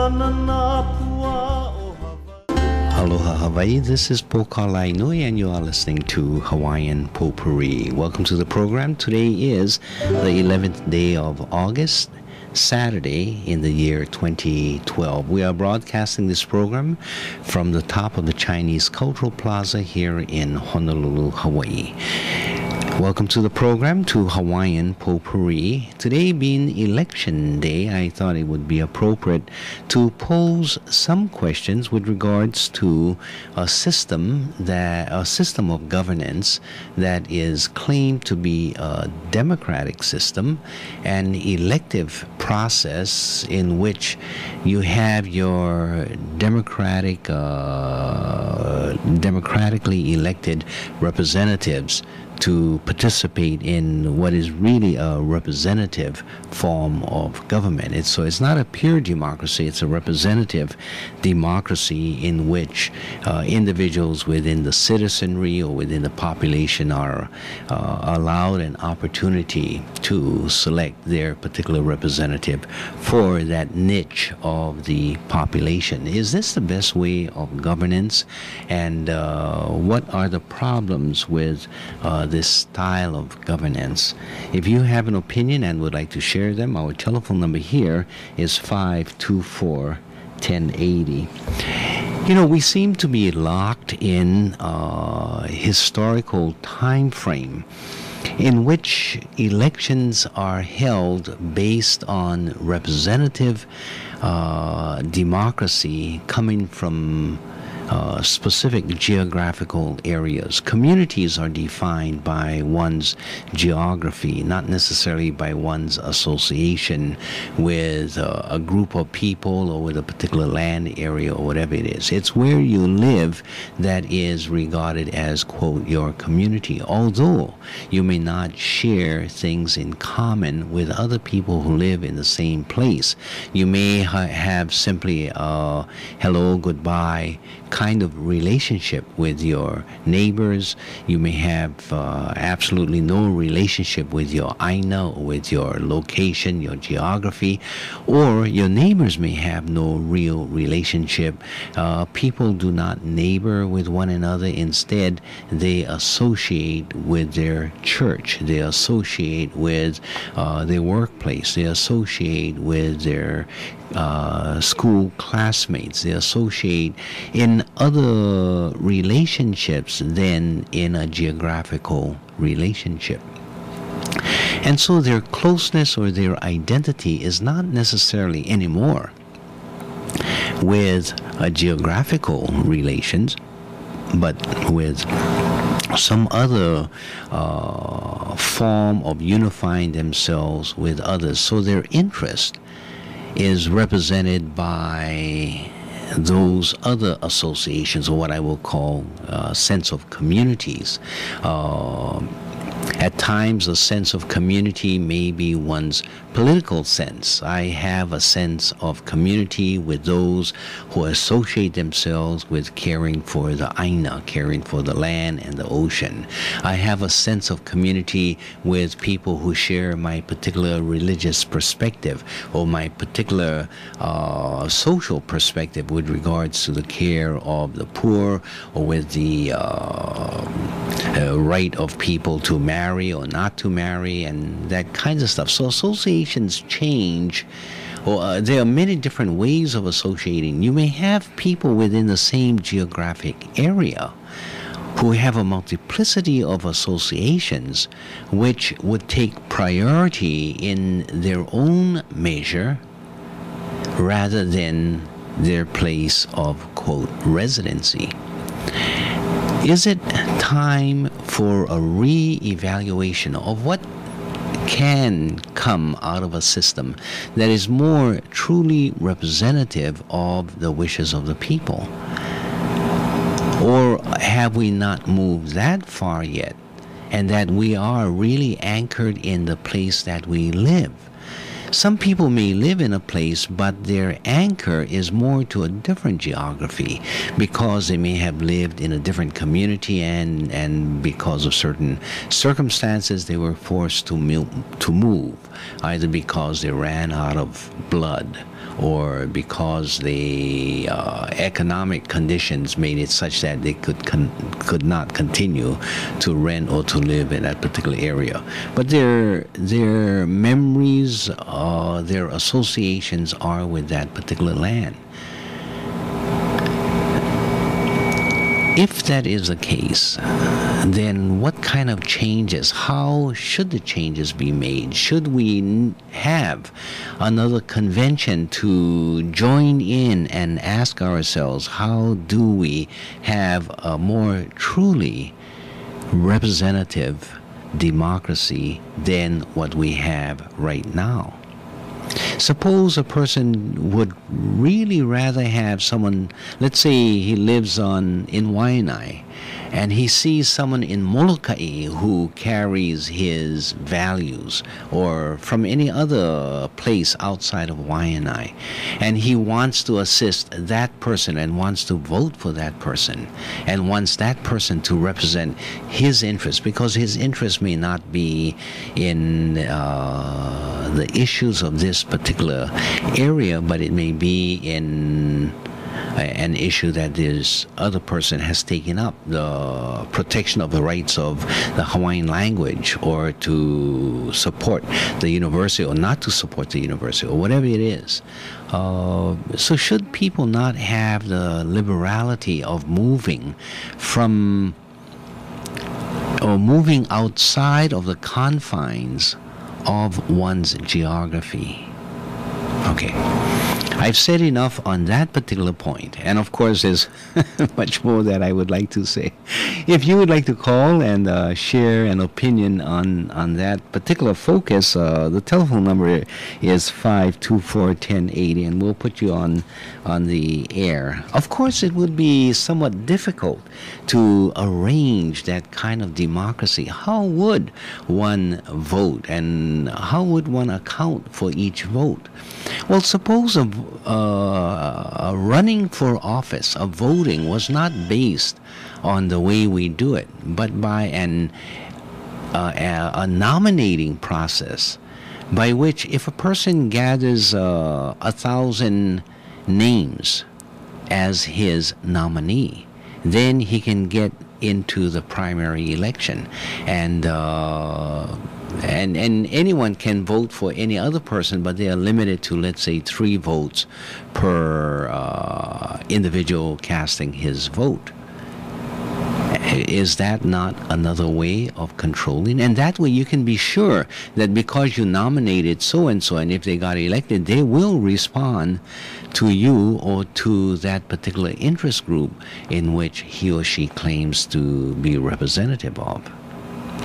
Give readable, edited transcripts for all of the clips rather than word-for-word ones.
Aloha Hawaii, this is Pokalai Nui and you are listening to Hawaiian Potpourri. Welcome to the program. Today is the 11th day of August, Saturday in the year 2012. We are broadcasting this program from the top of the Chinese Cultural Plaza here in Honolulu, Hawaii. Welcome to the program, to Hawaiian Potpourri. Today being election day, I thought it would be appropriate to pose some questions with regards to a system of governance that is claimed to be a democratic system, an elective process in which you have your democratically elected representatives to participate in what is really a representative form of government. So it's not a pure democracy, it's a representative democracy in which individuals within the citizenry or within the population are allowed an opportunity to select their particular representative for that niche of the population. Is this the best way of governance? And what are the problems with this style of governance? If you have an opinion and would like to share them, our telephone number here is 524-1080. You know, we seem to be locked in a historical time frame in which elections are held based on representative democracy coming from specific geographical areas. Communities are defined by one's geography, not necessarily by one's association with a group of people or with a particular land area or whatever it is. It's where you live that is regarded as, quote, your community, although you may not share things in common with other people who live in the same place. You may have simply a hello, goodbye kind of relationship with your neighbors. You may have absolutely no relationship with your aina or with your location, your geography, or your neighbors may have no real relationship. People do not neighbor with one another. Instead, they associate with their church. They associate with their workplace. They associate with their school classmates. They associate in other relationships than in a geographical relationship. And so their closeness or their identity is not necessarily anymore with geographical relations, but with some other form of unifying themselves with others. So their interest is represented by those other associations, or what I will call sense of communities. At times, a sense of community may be one's political sense. I have a sense of community with those who associate themselves with caring for the aina, caring for the land and the ocean. I have a sense of community with people who share my particular religious perspective or my particular social perspective with regards to the care of the poor, or with the right of people to marry or not to marry, and that kinds of stuff. So associations change, or there are many different ways of associating. You may have people within the same geographic area who have a multiplicity of associations which would take priority in their own measure rather than their place of, quote, residency. Is it time for a re-evaluation of what can come out of a system that is more truly representative of the wishes of the people? Or have we not moved that far yet, and that we are really anchored in the place that we live? Some people may live in a place, but their anchor is more to a different geography because they may have lived in a different community, and because of certain circumstances they were forced to move, either because they ran out of blood or because the economic conditions made it such that they could not continue to rent or to live in that particular area. But their memories, their associations are with that particular land. If that is the case, then what kind of changes, how should the changes be made? Should we have another convention to join in and ask ourselves, how do we have a more truly representative democracy than what we have right now? Suppose a person would really rather have someone, let's say he lives in Waianae, and he sees someone in Molokai who carries his values, or from any other place outside of Waianae, and he wants to assist that person and wants to vote for that person and wants that person to represent his interests, because his interests may not be in the issues of this particular area, but it may be in an issue that this other person has taken up, the protection of the rights of the Hawaiian language, or to support the university or not to support the university, or whatever it is. So should people not have the liberality of moving from, or moving outside of the confines of one's geography? Okay. I've said enough on that particular point, and of course there's much more that I would like to say. If you would like to call and share an opinion on that particular focus, the telephone number is 524-1080, and we'll put you on the air. Of course, it would be somewhat difficult to arrange that kind of democracy. How would one vote, and how would one account for each vote? Well, suppose running for office, a voting, was not based on the way we do it, but by a nominating process, by which if a person gathers 1,000 names as his nominee, then he can get into the primary election, and anyone can vote for any other person, but they are limited to, let's say, 3 votes per individual casting his vote. Is that not another way of controlling? And that way you can be sure that because you nominated so-and-so, and if they got elected, they will respond to you or to that particular interest group in which he or she claims to be representative of.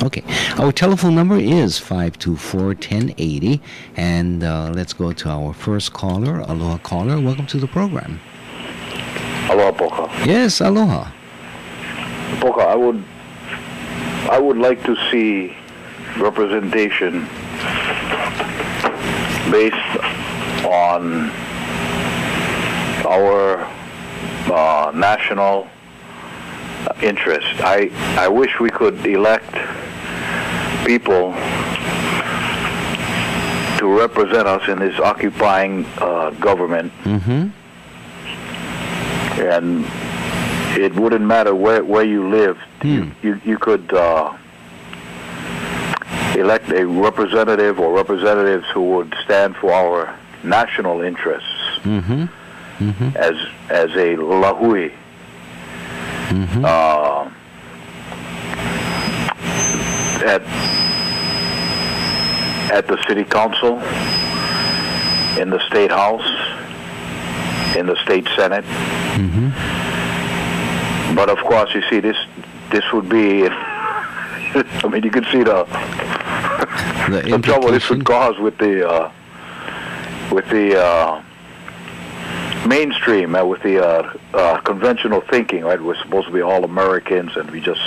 Okay, our telephone number is 524-1080, and let's go to our first caller. Aloha, caller. Welcome to the program. Aloha, Poka. Yes, aloha. Poka, I would like to see representation based on our national interest. I wish we could elect people to represent us in this occupying government. Mm-hmm. And it wouldn't matter where you lived. You could elect a representative or representatives who would stand for our national interests. Mm-hmm. Mm-hmm. As a lahui. Mm-hmm. At the city council, in the state house, in the state senate. Mm-hmm. But of course, you see, this would be, I mean, you can see the trouble this would cause with the mainstream, with the conventional thinking, right? We're supposed to be all Americans, and we just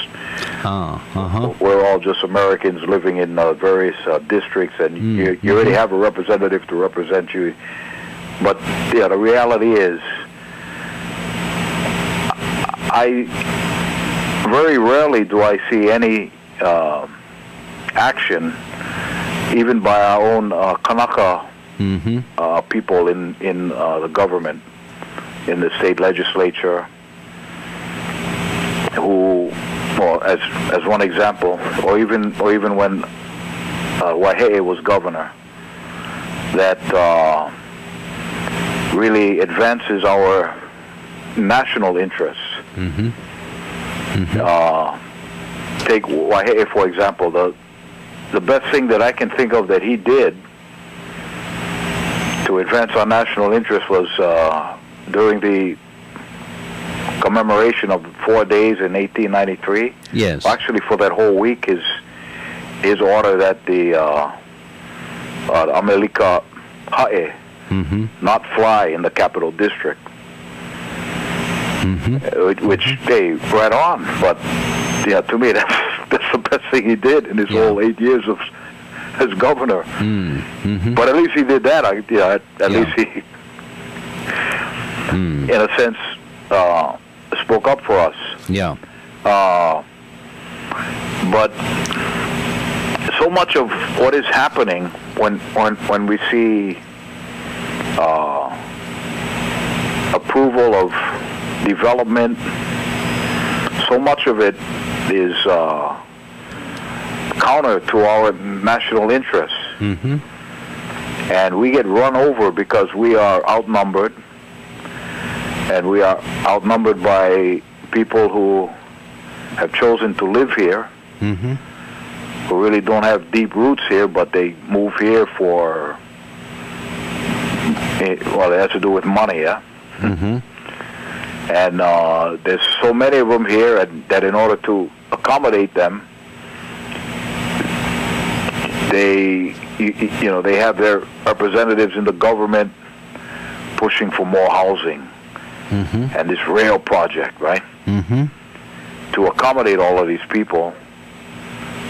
we're all just Americans living in various districts, and you already have a representative to represent you. But yeah, the reality is, very rarely do I see any action, even by our own Kanaka people in the government, in the state legislature, who, well, as one example, or even when Wahee was governor, that really advances our national interests. Take Wahee, for example. The best thing that I can think of that he did to advance our national interest was during the commemoration of 4 days in 1893. Yes. Actually, for that whole week, his order that the Amelika Hae not fly in the capital district, which they right on. But yeah, to me, that's the best thing he did in his whole 8 years as governor. But at least he did that. At least he, in a sense, spoke up for us. Yeah. But so much of what is happening when we see approval of development, so much of it is counter to our national interests. And we get run over because we are outnumbered, and we are outnumbered by people who have chosen to live here, who really don't have deep roots here, but they move here for, well, it has to do with money, yeah? And there's so many of them here, and that in order to accommodate them, they have their representatives in the government pushing for more housing and this rail project, right? To accommodate all of these people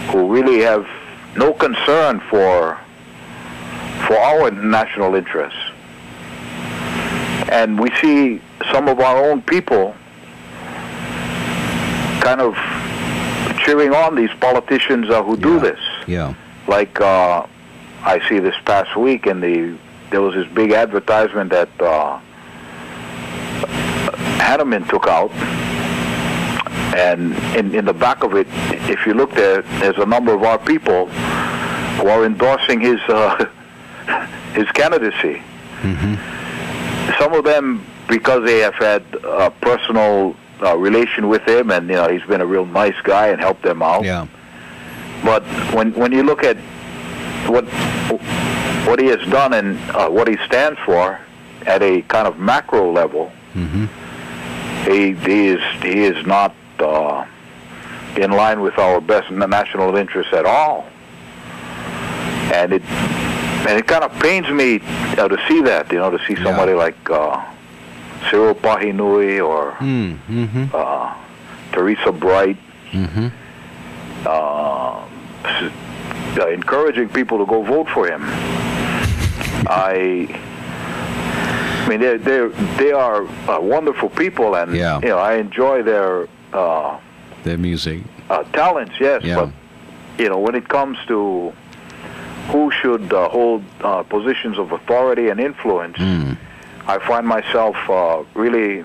who really have no concern for our national interests. And we see some of our own people kind of cheering on these politicians who do this. Yeah. Like I see this past week, there was this big advertisement that Hanneman took out, and in the back of it, if you look there, there's a number of our people who are endorsing his candidacy. Some of them because they have had a personal relation with him, and he's been a real nice guy and helped them out. Yeah. But when you look at what he has done and what he stands for at a kind of macro level, he is not in line with our best national interests at all. And it kind of pains me to see that, to see somebody like Cyril Pahinui or Teresa Bright encouraging people to go vote for him. I mean, they are wonderful people, and I enjoy their music, talents. Yes, but when it comes to who should hold positions of authority and influence, I find myself really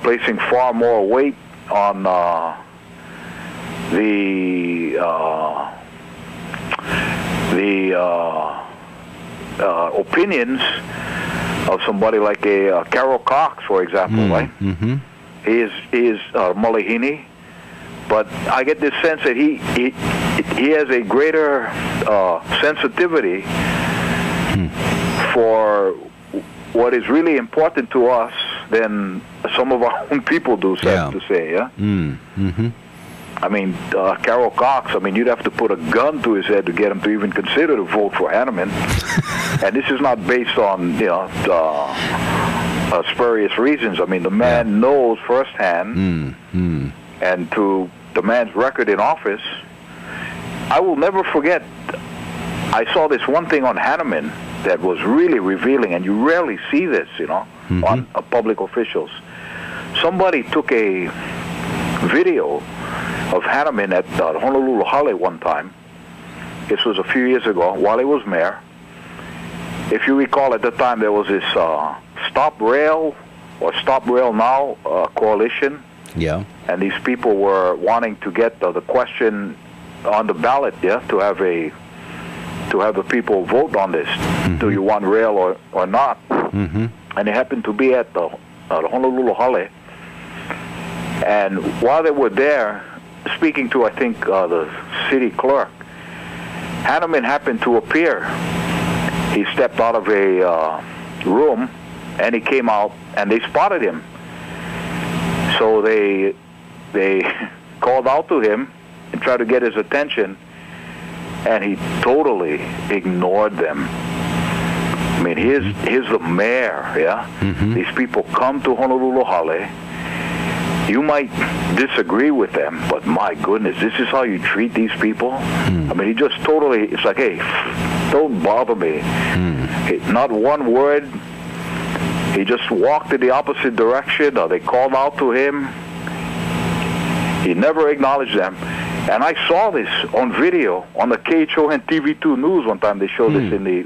placing far more weight on the opinions of somebody like a Carol Cox, for example, right? He is Mulihini, but I get this sense that he has a greater sensitivity for what is really important to us than some of our own people do, sad to say, yeah? I mean, Carol Cox, you'd have to put a gun to his head to get him to even consider to vote for Hanneman. And this is not based on, spurious reasons. I mean, the man knows firsthand, and to the man's record in office, I will never forget, I saw this one thing on Hanneman that was really revealing, and you rarely see this, on public officials. Somebody took a video of Hanneman at Honolulu Hale one time. This was a few years ago while he was mayor, if you recall, at the time there was this Stop Rail or Stop Rail Now coalition. Yeah. And these people were wanting to get the question on the ballot, to have the people vote on this. Mm-hmm. Do you want rail or not? Mm-hmm. And it happened to be at the Honolulu Hale. And while they were there, speaking to, I think, the city clerk, Hanneman happened to appear. He stepped out of a room, and he came out, and they spotted him. So they called out to him and tried to get his attention, and he totally ignored them. I mean, here's the mayor, Mm-hmm. These people come to Honolulu Hale. You might disagree with them, but my goodness, this is how you treat these people? I mean, he just totally, it's like, hey, don't bother me. Not one word. He just walked in the opposite direction, or they called out to him. He never acknowledged them. And I saw this on video on the KHON TV2 News one time. They showed this in the,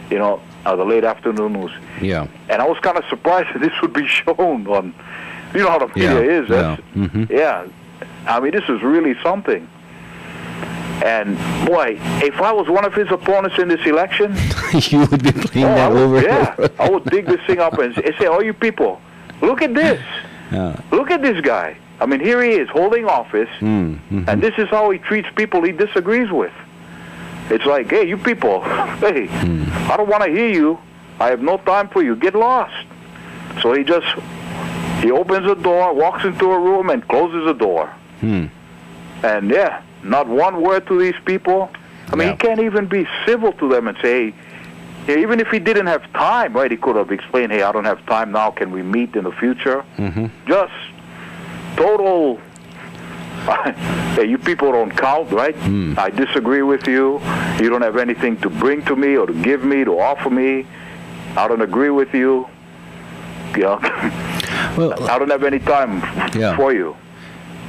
the late afternoon news. Yeah. And I was kind of surprised that this would be shown on, you know how the media is. Yeah. I mean, this is really something. And, boy, if I was one of his opponents in this election... you would be playing that over. Yeah, I would dig this thing up and say, oh, you people, look at this. Look at this guy. I mean, here he is, holding office, and this is how he treats people he disagrees with. It's like, hey, you people, hey, I don't want to hear you. I have no time for you. Get lost. So he opens the door, walks into a room, and closes the door. And, not one word to these people. I mean, he can't even be civil to them and say, even if he didn't have time, right, he could have explained, hey, I don't have time now, can we meet in the future? Just total, hey, you people don't count, right? I disagree with you. You don't have anything to bring to me or to give me, to offer me. I don't agree with you. Well, I don't have any time for you.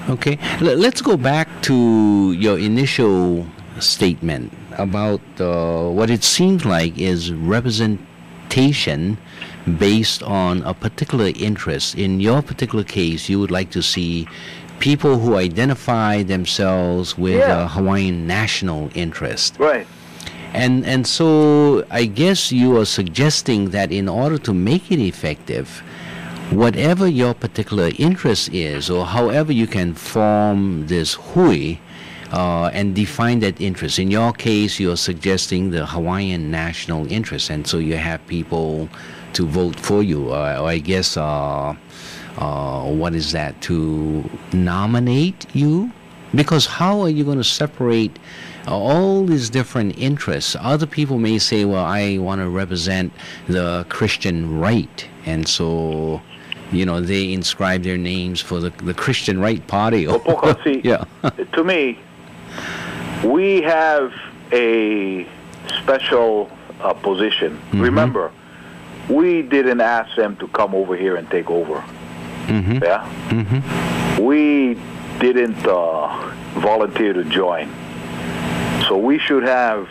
Okay, let's go back to your initial statement about what it seems like is representation based on a particular interest. In your particular case, you would like to see people who identify themselves with a Hawaiian national interest. Right. And so I guess you are suggesting that in order to make it effective, whatever your particular interest is, or however you can form this hui and define that interest. In your case, you're suggesting the Hawaiian national interest, and so you have people to vote for you, or I guess, what is that, to nominate you? Because how are you going to separate all these different interests? Other people may say, well, I want to represent the Christian right, and so... they inscribe their names for the Christian Right Party. Well, see, to me, we have a special position. Remember, we didn't ask them to come over here and take over. We didn't volunteer to join. So we should have,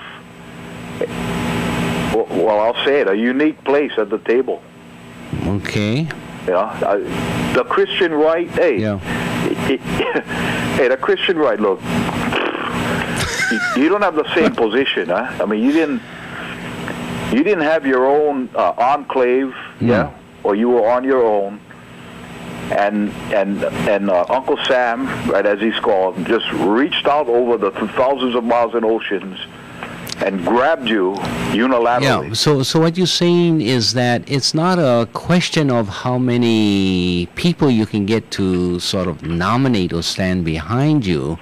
well, I'll say it, a unique place at the table. Okay. The Christian right, hey, the Christian right, look, you don't have the same position, huh? I mean, you didn't have your own enclave, or you were on your own, and Uncle Sam, right, as he's called, just reached out over the thousands of miles and oceans and grabbed you unilaterally. Yeah, so what you're saying is that it's not a question of how many people you can get to sort of nominate or stand behind you,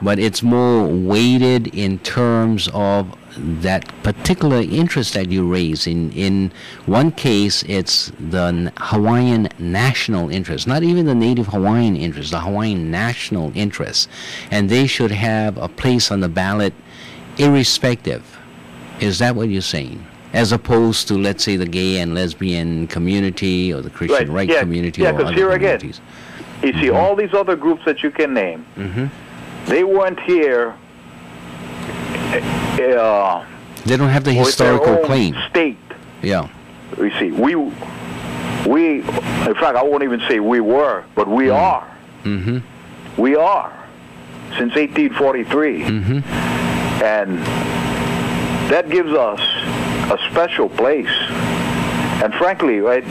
but it's more weighted in terms of that particular interest that you raise. In one case, it's the Hawaiian national interest, not even the native Hawaiian interest, the Hawaiian national interest, and they should have a place on the ballot irrespective. Is that what you're saying? As opposed to, let's say, the gay and lesbian community or the Christian right community or other communities. Again, you see, all these other groups that you can name, they weren't here They don't have the historical with their own claim. State. Yeah. You see, we. In fact, I won't even say we were, but we are. Mm-hmm. We are since 1843, and that gives us a special place. And frankly, right,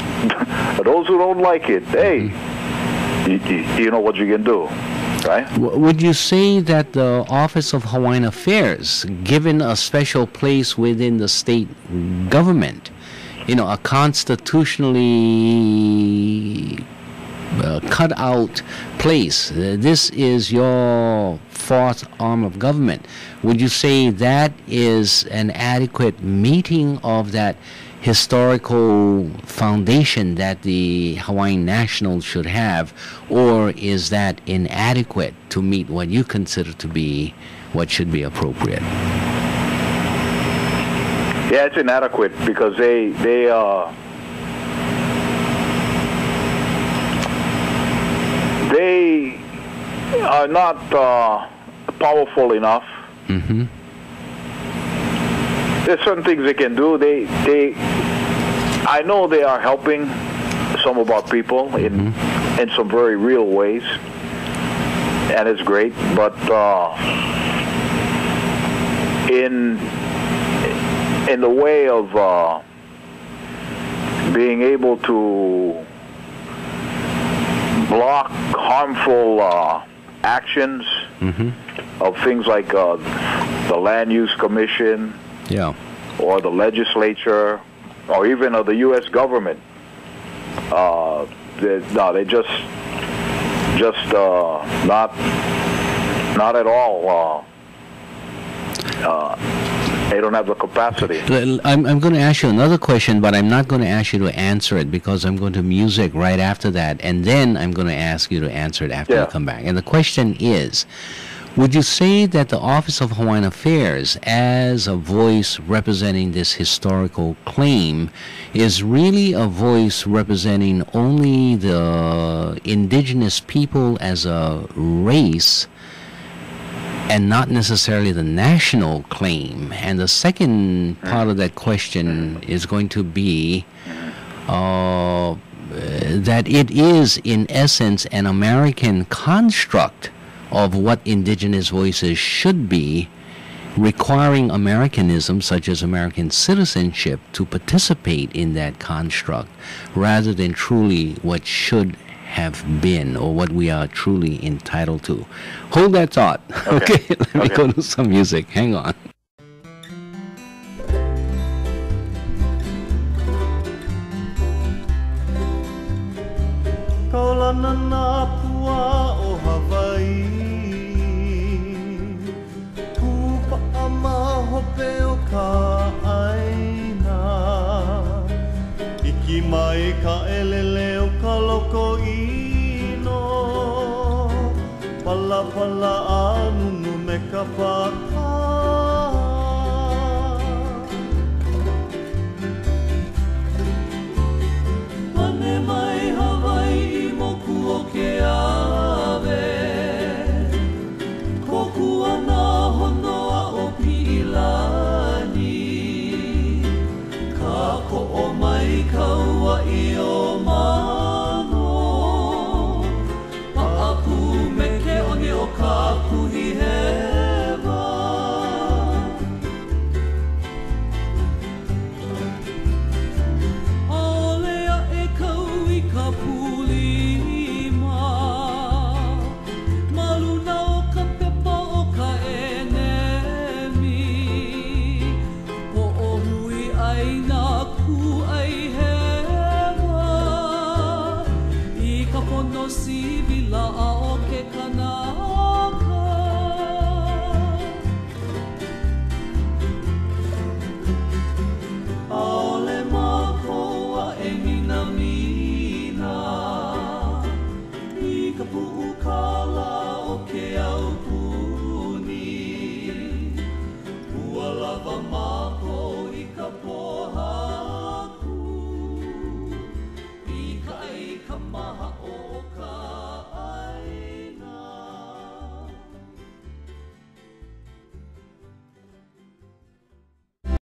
those who don't like it, hey, you know what you can do, right? Would you say that the Office of Hawaiian Affairs, given a special place within the state government, a constitutionally cut out place, this is your fourth arm of government, would you say that is an adequate meeting of that historical foundation that the Hawaiian Nationals should have, or is that inadequate to meet what you consider to be what should be appropriate? Yeah, it's inadequate because they are not powerful enough. Mm-hmm. There's certain things they can do. I know they are helping some of our people in some very real ways, and it's great. But in the way of being able to block harmful actions of things like the Land Use Commission, or the legislature, or even of the U.S. government, they just not at all. They don't have the capacity. I'm going to ask you another question, but I'm not going to ask you to answer it because I'm going to music right after that, and then I'm going to ask you to answer it after you come back. And the question is, would you say that the Office of Hawaiian Affairs, as a voice representing this historical claim, is really a voice representing only the indigenous people as a race and not necessarily the national claim? And the second part of that question is going to be that it is, in essence, an American construct of what indigenous voices should be, requiring Americanism, such as American citizenship, to participate in that construct, rather than truly what should have been or what we are truly entitled to. Hold that thought. Okay, let me go to some music. Hang on. Mai ka elele o ka loko ino, pala pala anunu me ka paka. Pane mai Hawaii moku o ke ave, koku ana